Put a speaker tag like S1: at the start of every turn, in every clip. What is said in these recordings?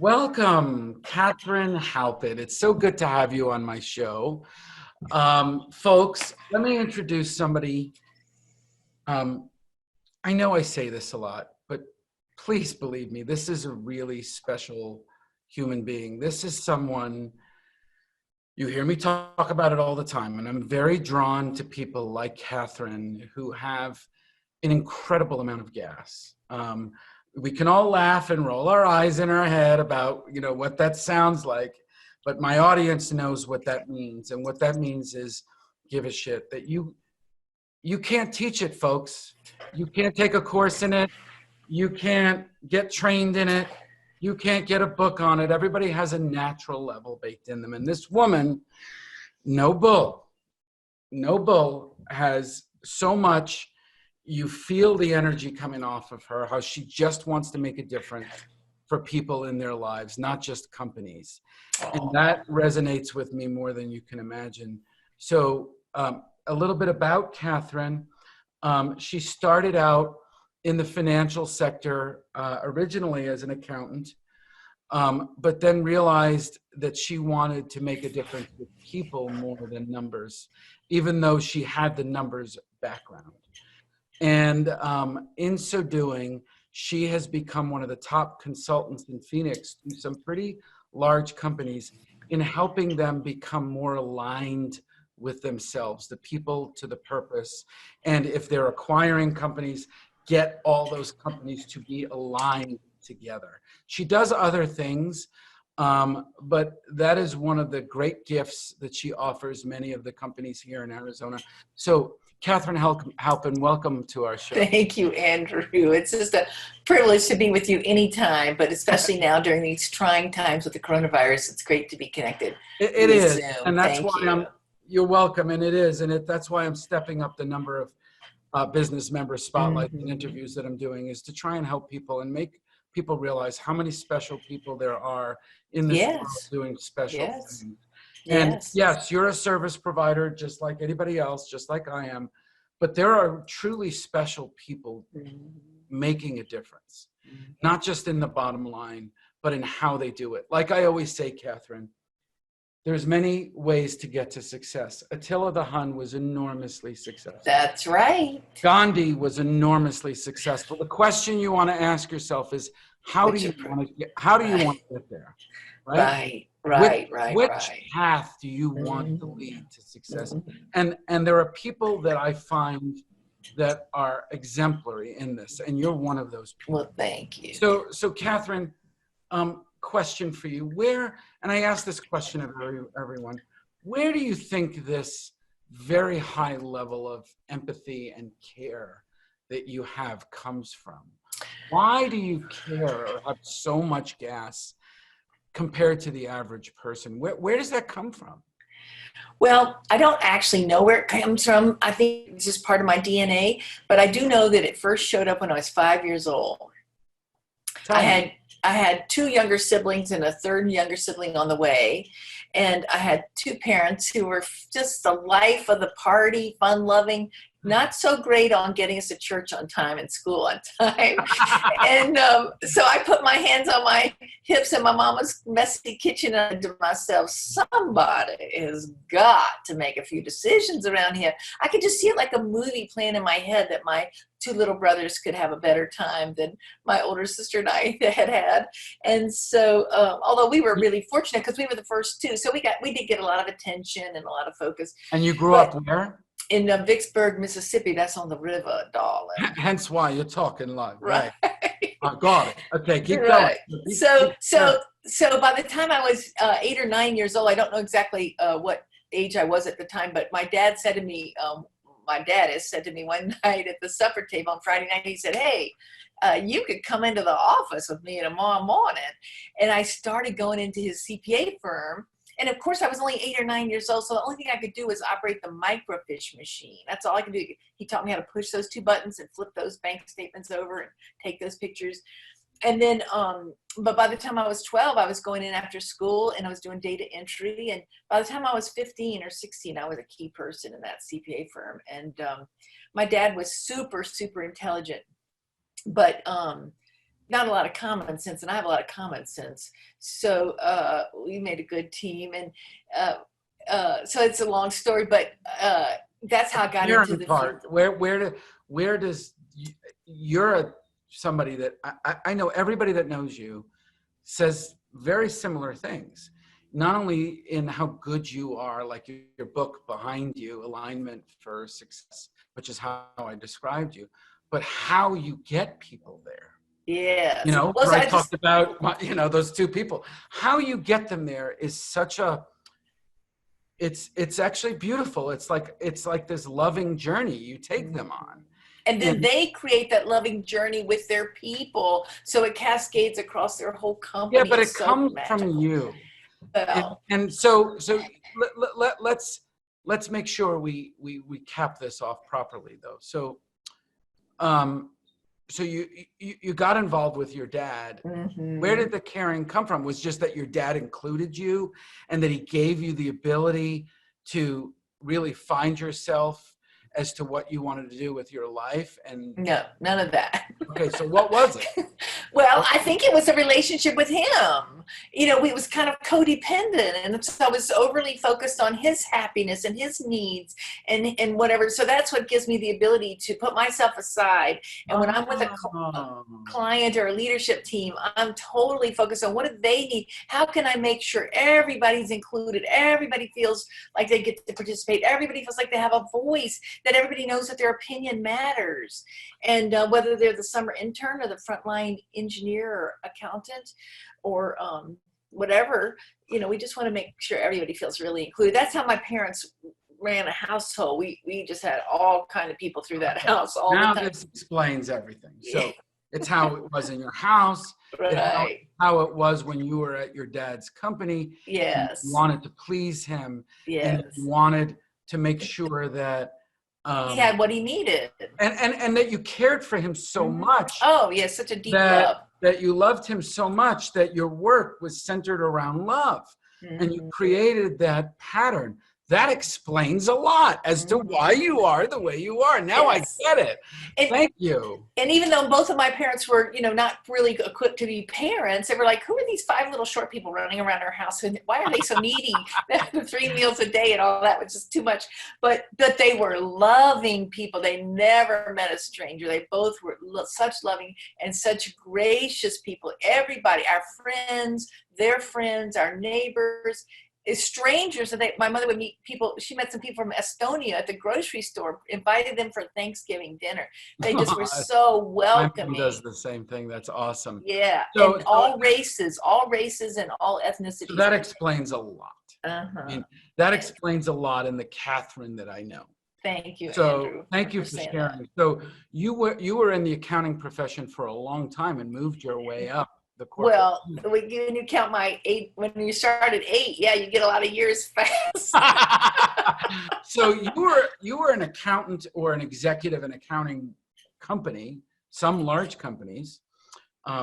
S1: Welcome, Katharine Halpin. It's so good to have you on my show. Folks, let me introduce somebody. Um, I know I say this a lot, but please believe me, this is a really special human being. This is someone, you hear me talk about it all the time, and I'm very drawn to people like Katharine who have an incredible amount of gas. We can all laugh and roll our eyes in our head about, what that sounds like, but my audience knows what that means. And what that means is give a shit that you can't teach it, folks. You can't take a course in it. You can't get trained in it. You can't get a book on it. Everybody has a natural level baked in them. And this woman, no bull, has so much. You feel the energy coming off of her, how she just wants to make a difference for people in their lives, not just companies. And that resonates with me more than you can imagine. So a little bit about Katharine. She started out in the financial sector originally as an accountant, but then realized that she wanted to make a difference with people more than numbers, even though she had the numbers background. And in so doing, she has become one of the top consultants in Phoenix to some pretty large companies in helping them become more aligned with themselves, the people to the purpose. And if they're acquiring companies, get all those companies to be aligned together. She does other things, but that is one of the great gifts that she offers many of the companies here in Arizona. So Katharine Halpin, welcome to our show.
S2: Thank you, Andrew. It's just a privilege to be with you anytime, but especially now during these trying times with the coronavirus, it's great to be connected.
S1: It is,
S2: Zoom.
S1: and that's
S2: Thank
S1: why you're welcome, and it is, and that's why I'm stepping up the number of business member spotlights and interviews that I'm doing, is to try and help people and make people realize how many special people there are in this world doing special things. And yes, you're a service provider just like anybody else, just like I am, but there are truly special people making a difference, not just in the bottom line, but in how they do it. Like I always say, Katharine, there's many ways to get to success. Attila the Hun was enormously successful.
S2: That's right.
S1: Gandhi was enormously successful. The question you want to ask yourself is, how do you want to get there? Which path do you want to lead to success? And there are people that I find that are exemplary in this, and you're one of those people.
S2: Well, thank you.
S1: So Katharine, question for you. And I ask this question of everyone, where do you think this very high level of empathy and care that you have comes from? Why do you care or have so much gas compared to the average person? Where does that come from?
S2: Well, I don't actually know where it comes from. I think it's just part of my DNA, but I do know that it first showed up when I was 5 years old. I had two younger siblings and a third younger sibling on the way. And I had two parents who were just the life of the party, fun-loving, not so great on getting us to church on time and school on time. And so I put my hands on my hips in my mama's messy kitchen, and I said to myself, somebody has got to make a few decisions around here. I could just see it like a movie playing in my head, that my two little brothers could have a better time than my older sister and I had. And so, although we were really fortunate because we were the first two, so we did get a lot of attention and a lot of focus.
S1: And you grew up where?
S2: In Vicksburg, Mississippi. That's on the river, darling.
S1: Hence why you're talking live, right? I got it. Okay, keep going.
S2: So by the time I was 8 or 9 years old, I don't know exactly what age I was at the time, but my dad said to me, my dad has said to me one night at the supper table on Friday night, he said, hey, you could come into the office with me tomorrow morning. And I started going into his CPA firm. And of course, I was only 8 or 9 years old, so the only thing I could do was operate the microfiche machine. That's all I could do. He taught me how to push those two buttons and flip those bank statements over and take those pictures. And then, but by the time I was 12, I was going in after school and I was doing data entry. And by the time I was 15 or 16, I was a key person in that CPA firm. And my dad was super, super intelligent. But not a lot of common sense, and I have a lot of common sense. So we made a good team, and so it's a long story, but that's how I got into the
S1: part. Where does you're somebody that I know everybody that knows you says very similar things, not only in how good you are, like your book behind you, Alignment for Success, which is how I described you, but how you get people there.
S2: Yes.
S1: You know,
S2: Well, so
S1: I talked about, you know, those two people. How you get them there is such a, it's actually beautiful. It's like this loving journey you take them on.
S2: And then they create that loving journey with their people, so it cascades across their whole company.
S1: Yeah, but it
S2: so
S1: comes
S2: magical.
S1: from you.
S2: Well,
S1: And so let's make sure we cap this off properly, though. So so you got involved with your dad. Where did the caring come from? Was just that your dad included you, and that he gave you the ability to really find yourself as to what you wanted to do with your life? And
S2: no, none of that.
S1: Okay, so what was it?
S2: Well, I think it was a relationship with him. You know, we was kind of codependent, and so I was overly focused on his happiness and his needs and whatever. So that's what gives me the ability to put myself aside. And when I'm with a client or a leadership team, I'm totally focused on what do they need? How can I make sure everybody's included? Everybody feels like they get to participate. Everybody feels like they have a voice, that everybody knows that their opinion matters. And whether they're the summer intern or the frontline engineer or accountant or whatever, you know, we just want to make sure everybody feels really included. That's how my parents ran a household. We just had all kind of people through that house all
S1: now
S2: the time.
S1: This explains everything. So it's how it was in your house,
S2: right.
S1: how it was when you were at your dad's company.
S2: Yes.
S1: You wanted to please him.
S2: Yes.
S1: And you wanted to make sure that
S2: he had what he needed,
S1: and that you cared for him so much.
S2: Oh yes, such a deep love.
S1: That you loved him so much that your work was centered around love, and you created that pattern. That explains a lot as to why you are the way you are. Now I get it. Thank you.
S2: And even though both of my parents were, you know, not really equipped to be parents, they were like, who are these 5 little short people running around our house? And why are they so needy? 3 meals a day and all that was just too much. But they were loving people. They never met a stranger. They both were such loving and such gracious people. Everybody, our friends, their friends, our neighbors, strangers. That my mother would meet people. She met some people from Estonia at the grocery store, invited them for Thanksgiving dinner. They just were so welcoming.
S1: My mom does the same thing. That's awesome.
S2: Yeah, so, and all races and all ethnicities.
S1: So that explains a lot.
S2: I
S1: mean, that explains a lot in the Katharine that I know.
S2: Thank you,
S1: so
S2: Andrew.
S1: Thank you for sharing. That. So you were in the accounting profession for a long time and moved your way up.
S2: Well, when you count my 8, when you start at 8, yeah, you get a lot of years fast.
S1: So you were an accountant or an executive in accounting company, some large companies,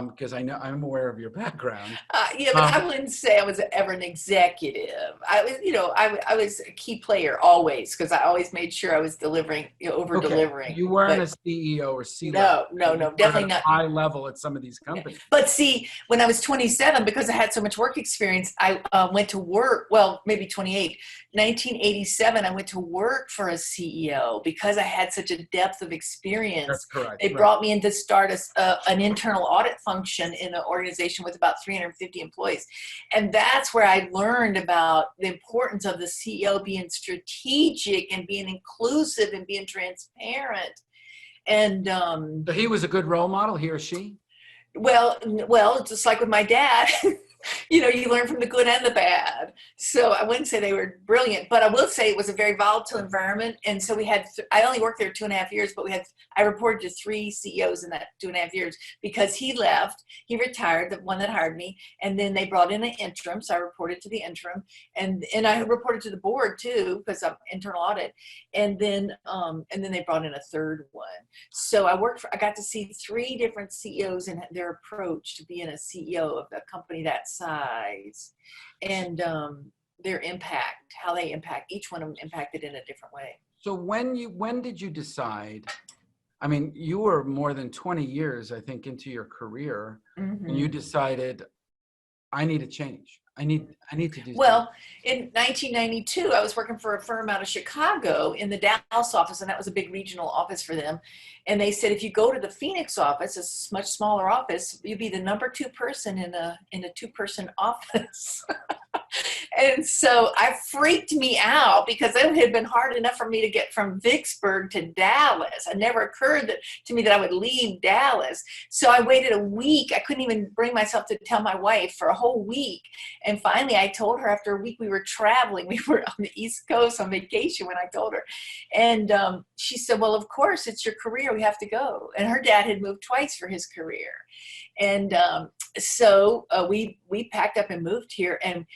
S1: because I'm aware of your background.
S2: Yeah, but I wouldn't say I was ever an executive. I was, you know, I was a key player always, because I always made sure I was delivering, you know, over delivering.
S1: You weren't a CEO or C-level.
S2: No, definitely not.
S1: High level at some of these companies.
S2: But see, when I was 27, because I had so much work experience, I went to work. Well, maybe 28. 1987, I went to work for a CEO because I had such a depth of experience.
S1: That's correct.
S2: They brought me in to start an internal audit function in an organization with about 350 employees. And that's where I learned about the importance of the CEO being strategic and being inclusive and being transparent. And
S1: so he was a good role model, he or she?
S2: Well, just like with my dad, you know, you learn from the good and the bad. So I wouldn't say they were brilliant, but I will say it was a very volatile environment. And so we had, I only worked there 2.5 years, but I reported to 3 CEOs in that 2.5 years, because he left, he retired, the one that hired me. And then they brought in an interim. So I reported to the interim, and I reported to the board too, because I'm internal audit. And then they brought in a third one. So I got to see 3 different CEOs and their approach to being a CEO of a company that size, and their impact, how they impact, each one of them impacted in a different way.
S1: So when did you decide I mean, you were more than 20 years, I think, into your career, and you decided, I need a change. I need to do something.
S2: Well, in 1992, I was working for a firm out of Chicago in the Dallas office, and that was a big regional office for them. And they said, if you go to the Phoenix office, it's a much smaller office, you'd be the number 2 person in a 2-person office. And so I freaked me out because it had been hard enough for me to get from Vicksburg to Dallas. It never occurred to me that I would leave Dallas. So I waited a week. I couldn't even bring myself to tell my wife for a whole week. And finally, I told her after a week. We were traveling. We were on the East Coast on vacation when I told her. And she said, well, of course, it's your career. We have to go. And her dad had moved twice for his career. And so we packed up and moved here. And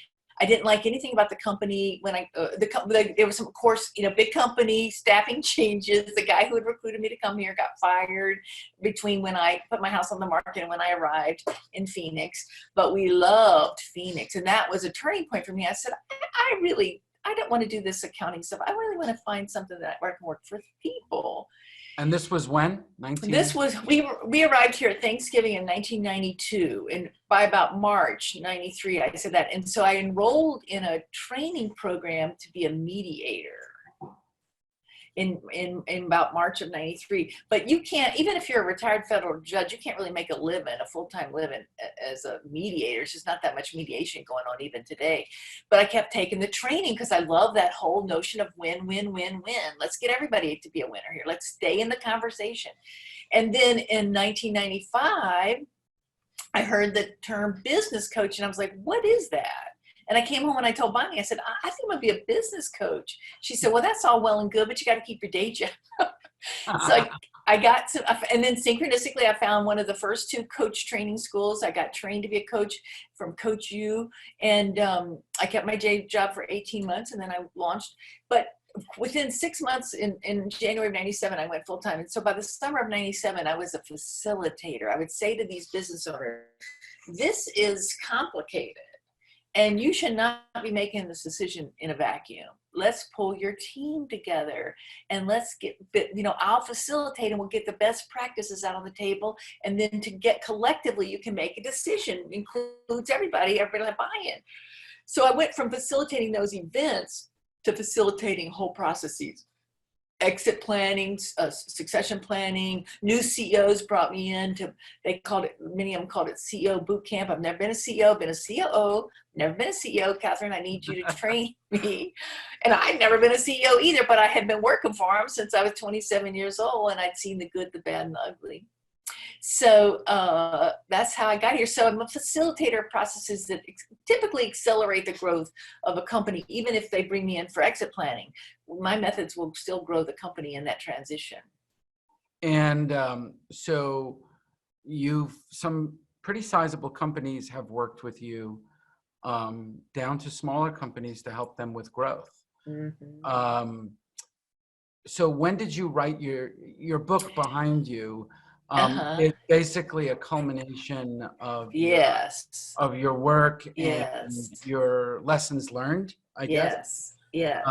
S2: I didn't like anything about the company when there was some, of course, big company staffing changes. The guy who had recruited me to come here got fired between when I put my house on the market and when I arrived in Phoenix. But we loved Phoenix, and that was a turning point for me. I said, I don't want to do this accounting stuff. I really want to find something where I can work for people.
S1: And this was when?
S2: This was, we arrived here at Thanksgiving in 1992, and by about March 93, I said that. And so I enrolled in a training program to be a mediator in about March of 93. But you can't, even if you're a retired federal judge, you can't really make a living, a full-time living as a mediator. There's just not that much mediation going on even today. But I kept taking the training because I love that whole notion of win, win, win, win. Let's get everybody to be a winner here. Let's stay in the conversation. And then in 1995, I heard the term business coach, and I was like, what is that? And I came home and I told Bonnie, I said, I think I'm going to be a business coach. She said, well, that's all well and good, but you got to keep your day job. So I got to, and then synchronistically, I found one of the first 2 coach training schools. I got trained to be a coach from Coach U, and I kept my day job for 18 months, and then I launched. But within 6 months, in January of 97, I went full time. And so by the summer of 97, I was a facilitator. I would say to these business owners, this is complicated, and you should not be making this decision in a vacuum. Let's pull your team together, and let's get, I'll facilitate, and we'll get the best practices out on the table. And then to get collectively, you can make a decision, includes everybody will buy-in. So I went from facilitating those events to facilitating whole processes. Exit planning, succession planning. New CEOs brought me in many of them called it CEO boot camp. I've never been a CEO, been a COO, never been a CEO. Katharine, I need you to train me. And I'd never been a CEO either, but I had been working for them since I was 27 years old, and I'd seen the good, the bad, and the ugly. So that's how I got here. So I'm a facilitator of processes that typically accelerate the growth of a company, even if they bring me in for exit planning. My methods will still grow the company in that transition.
S1: And so some pretty sizable companies have worked with you, down to smaller companies to help them with growth. Mm-hmm. So when did you write your book Behind You? It's basically a culmination of of your work and your lessons learned, I guess.
S2: Yes.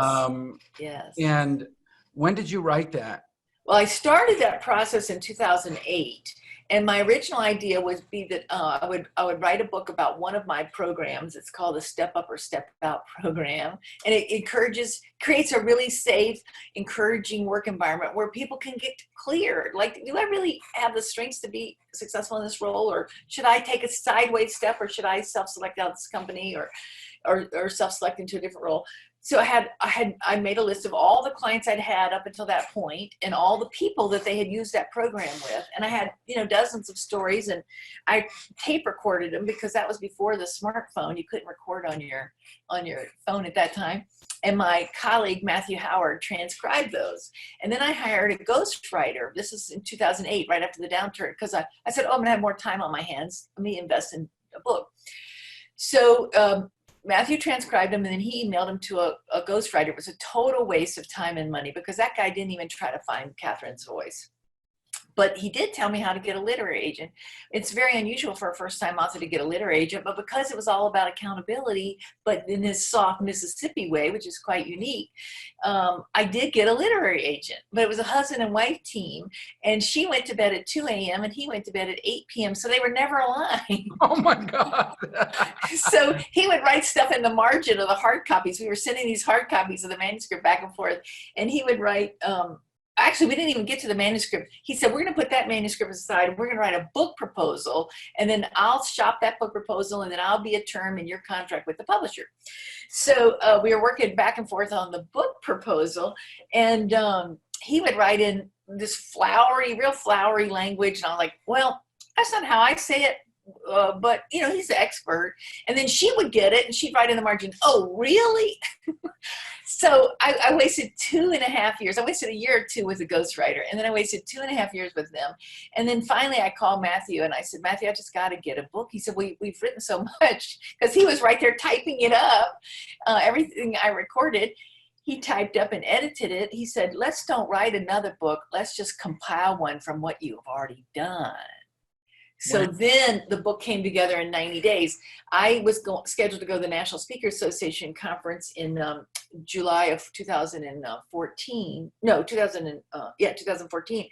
S1: And when did you write that?
S2: Well, I started that process in 2008. And my original idea would be that I would write a book about one of my programs. It's called the Step Up or Step Out program. And it creates a really safe, encouraging work environment where people can get clear. Like, do I really have the strengths to be successful in this role? Or should I take a sideways step? Or should I self-select out of this company or self-select into a different role? So I made a list of all the clients I'd had up until that point and all the people that they had used that program with. And I had, dozens of stories, and I tape recorded them because that was before the smartphone. You couldn't record on your phone at that time. And my colleague, Matthew Howard, transcribed those. And then I hired a ghostwriter. This is in 2008, right after the downturn, because I said, I'm going to have more time on my hands. Let me invest in a book. So, Matthew transcribed them, and then he emailed them to a ghostwriter. It was a total waste of time and money because that guy didn't even try to find Katharine's voice. But he did tell me how to get a literary agent. It's very unusual for a first-time author to get a literary agent, but because it was all about accountability, but in this soft Mississippi way, which is quite unique, I did get a literary agent. But it was a husband and wife team, and she went to bed at 2 a.m. and he went to bed at 8 p.m., so they were never aligned.
S1: Oh my God.
S2: So he would write stuff in the margin of the hard copies. We were sending these hard copies of the manuscript back and forth, and he would write, actually, we didn't even get to the manuscript. He said, we're going to put that manuscript aside and we're going to write a book proposal. And then I'll shop that book proposal and then I'll be a term in your contract with the publisher. So we were working back and forth on the book proposal. And he would write in this flowery, real flowery language. And I'm like, well, that's not how I say it. But, you know, he's the expert. And then she would get it and she'd write in the margin, oh, really? So I wasted 2.5 years. I wasted a year or two with a ghostwriter, and then I wasted 2.5 years with them. And then finally I called Matthew and I said, Matthew, I just got to get a book. He said, we've written so much, because he was right there typing it up, everything I recorded. He typed up and edited it. He said, let's don't write another book. Let's just compile one from what you've already done. So then the book came together in 90 days. I was scheduled to go to the National Speaker Association conference in July of 2014. No, 2014.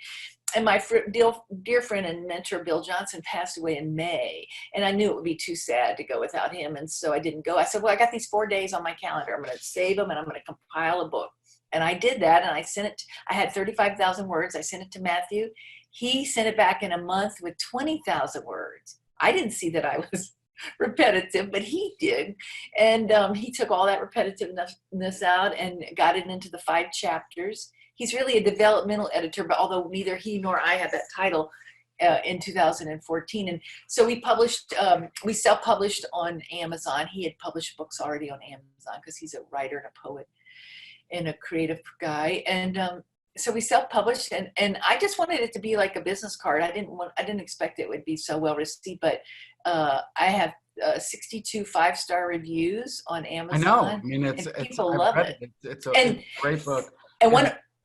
S2: And my dear friend and mentor, Bill Johnson, passed away in May. And I knew it would be too sad to go without him. And so I didn't go. I said, well, I got these 4 days on my calendar. I'm going to save them and I'm going to compile a book. And I did that. And I sent it. I had 35,000 words. I sent it to Matthew. He sent it back in a month with 20,000 words. I didn't see that I was repetitive, but he did. And he took all that repetitiveness out and got it into the 5 chapters. He's really a developmental editor, but although neither he nor I had that title in 2014. And so we published, we self-published on Amazon. He had published books already on Amazon because he's a writer and a poet and a creative guy. And so we self-published, and I just wanted it to be like a business card. I didn't expect it would be so well received, but I have 62 5-star reviews on Amazon.
S1: I know. I mean,
S2: people love it.
S1: It's a great book.
S2: And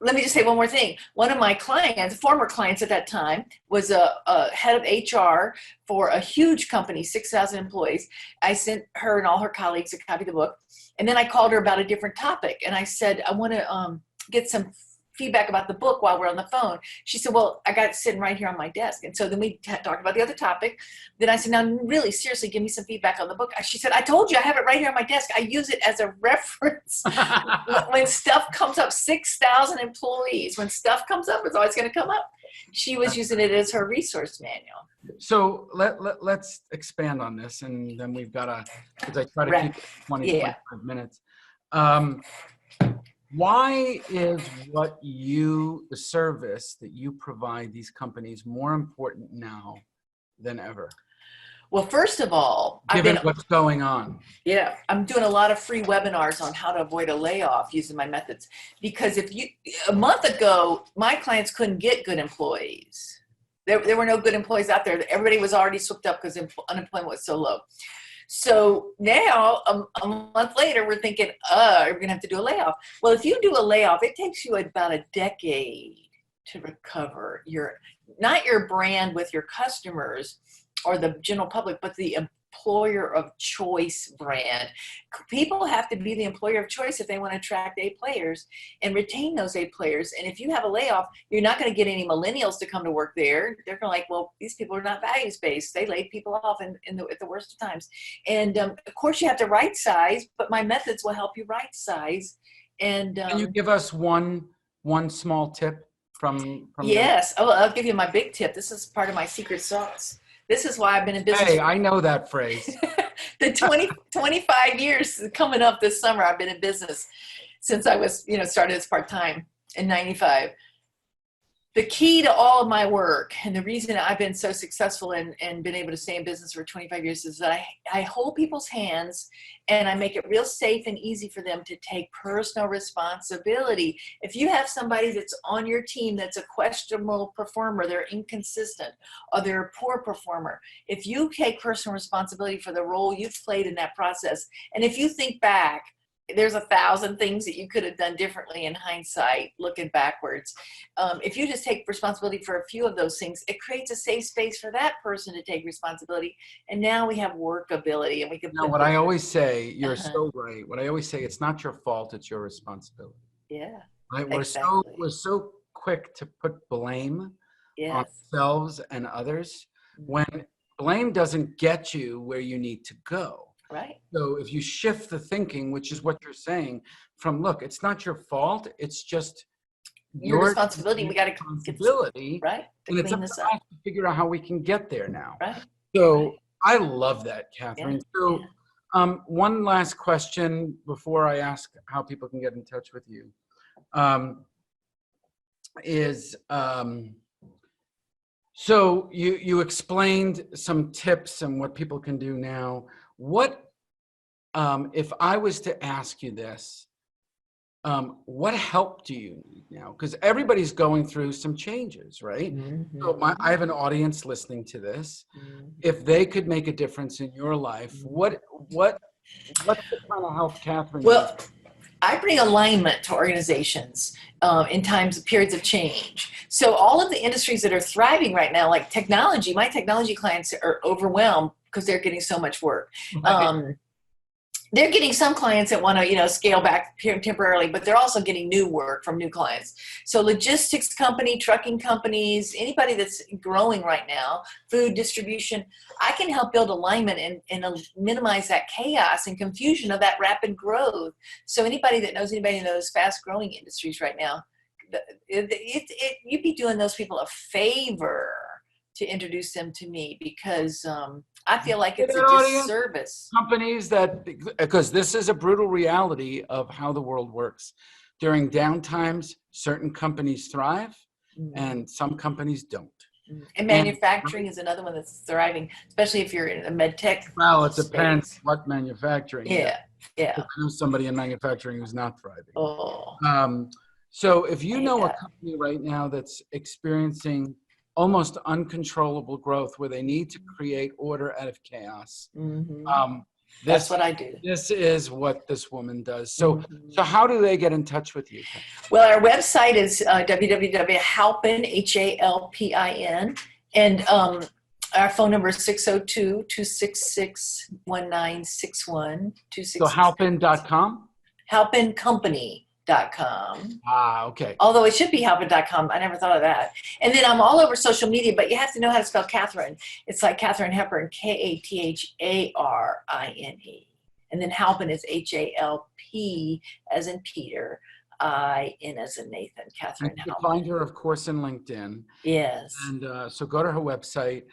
S2: let me just say one more thing. One of my clients, former clients at that time, was a head of HR for a huge company, 6,000 employees. I sent her and all her colleagues a copy of the book, and then I called her about a different topic, and I said, I want to get some feedback about the book while we're on the phone. She said, well, I got it sitting right here on my desk. And so then we talked about the other topic. Then I said, now really, seriously, give me some feedback on the book. She said, I told you, I have it right here on my desk. I use it as a reference. When stuff comes up, 6,000 employees, when stuff comes up, it's always going to come up. She was using it as her resource manual.
S1: So let's expand on this, and then we've got to, because I try to keep it 25 minutes. Why is the service that you provide these companies more important now than ever?
S2: Well, first of all,
S1: given what's going on.
S2: Yeah, I'm doing a lot of free webinars on how to avoid a layoff using my methods. Because a month ago, my clients couldn't get good employees. There were no good employees out there. Everybody was already swept up because unemployment was so low. So now, a month later, we're thinking, we're going to have to do a layoff. Well, if you do a layoff, it takes you about a decade to recover not your brand with your customers or the general public, but the employer of choice brand. People have to be the employer of choice if they want to attract A players and retain those A players. And if you have a layoff, you're not going to get any millennials to come to work there. They're going to like, well, these people are not values-based. They laid people off at the worst of times. And of course you have to right size, but my methods will help you right size. And
S1: can you give us one small tip from
S2: yes. Oh, I'll give you my big tip. This is part of my secret sauce. This is why I've been in business.
S1: Hey, I know that phrase.
S2: The 25 years coming up this summer, I've been in business since I was, started as part-time in 95. The key to all of my work, and the reason I've been so successful and been able to stay in business for 25 years, is that I hold people's hands and I make it real safe and easy for them to take personal responsibility. If you have somebody that's on your team that's a questionable performer, they're inconsistent, or they're a poor performer, if you take personal responsibility for the role you've played in that process, and if you think back there's 1,000 things that you could have done differently in hindsight, looking backwards. If you just take responsibility for a few of those things, it creates a safe space for that person to take responsibility. And now we have workability, and we can
S1: Now, what I always say, you're so right. What I always say, it's not your fault, it's your responsibility.
S2: Yeah,
S1: Right?
S2: exactly.
S1: We're so quick to put blame on
S2: Yes.
S1: ourselves and others when blame doesn't get you where you need to go.
S2: Right.
S1: So if you shift the thinking, which is what you're saying, from look, it's not your fault, it's just
S2: Your responsibility. We got to
S1: responsibility,
S2: right to
S1: and it's
S2: clean
S1: up
S2: this
S1: to
S2: up.
S1: us to figure out how we can get there now.
S2: Right.
S1: So
S2: right.
S1: I love that, Katharine.
S2: Yeah.
S1: So one last question before I ask how people can get in touch with you is so you explained some tips and what people can do now. What if I was to ask you this, what help do you need now? Because everybody's going through some changes, right? So I have an audience listening to this. If they could make a difference in your life, what's the kind of help, Katharine?
S2: Well, I bring alignment to organizations in periods of change. So all of the industries that are thriving right now, like technology, my technology clients are overwhelmed because they're getting so much work. They're getting some clients that want to, scale back temporarily, but they're also getting new work from new clients. So logistics company, trucking companies, anybody that's growing right now, food distribution, I can help build alignment and minimize that chaos and confusion of that rapid growth. So anybody that knows anybody in those fast growing industries right now, you'd be doing those people a favor to introduce them to me, because I feel like it's a disservice.
S1: Companies because this is a brutal reality of how the world works. During downtimes, certain companies thrive and some companies don't.
S2: And manufacturing is another one that's thriving, especially if you're in a med tech.
S1: Well, it depends what manufacturing.
S2: Yeah.
S1: I know somebody in manufacturing who's not thriving.
S2: Oh.
S1: So if you know a company right now that's experiencing almost uncontrollable growth where they need to create order out of chaos.
S2: That's what I do.
S1: This is what this woman does. So how do they get in touch with you?
S2: Well, our website is www.halpin, Halpin, and our phone number is 602-266-1961.
S1: So halpin.com?
S2: halpincompany.com.
S1: Okay.
S2: Although it should be halpin.com. I never thought of that. And then I'm all over social media, but you have to know how to spell Katharine. It's like Katharine Halpin, Katharine. And then Halpin is Halp as in Peter, In as in Nathan, Katharine Halpin.
S1: You can find her, of course, in LinkedIn.
S2: Yes.
S1: And so go to her website.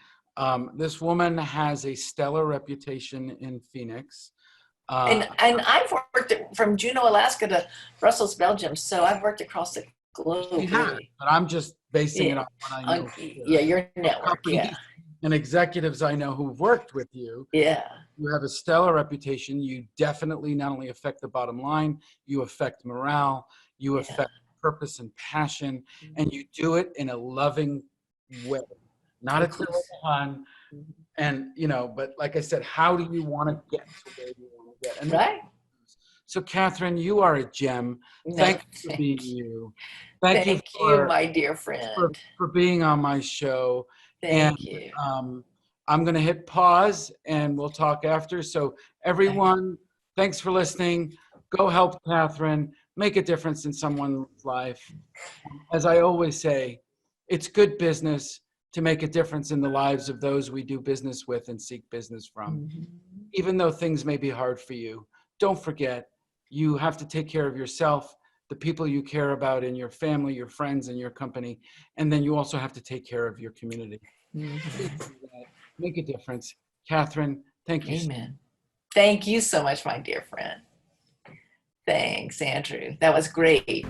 S1: This woman has a stellar reputation in Phoenix.
S2: And I've worked from Juneau, Alaska to Brussels, Belgium. So I've worked across the globe.
S1: But I'm just basing it on what I know.
S2: Your network.
S1: And executives I know who've worked with you.
S2: Yeah.
S1: You have a stellar reputation. You definitely not only affect the bottom line, you affect morale, you affect purpose and passion, and you do it in a loving way, not a fun. And, but like I said, how do you want to get to where you want to get? And so, Katharine, you are a gem. Thank you for being you. Thank you,
S2: my dear friend,
S1: for being on my show.
S2: Thank you.
S1: I'm going to hit pause and we'll talk after. So everyone, thanks for listening. Go help Katharine, make a difference in someone's life. As I always say, it's good business to make a difference in the lives of those we do business with and seek business from. Even though things may be hard for you, don't forget, you have to take care of yourself, the people you care about in your family, your friends, and your company. And then you also have to take care of your community. Make a difference. Katharine, thank you.
S2: Amen. Thank you so much, my dear friend. Thanks, Andrew. That was great.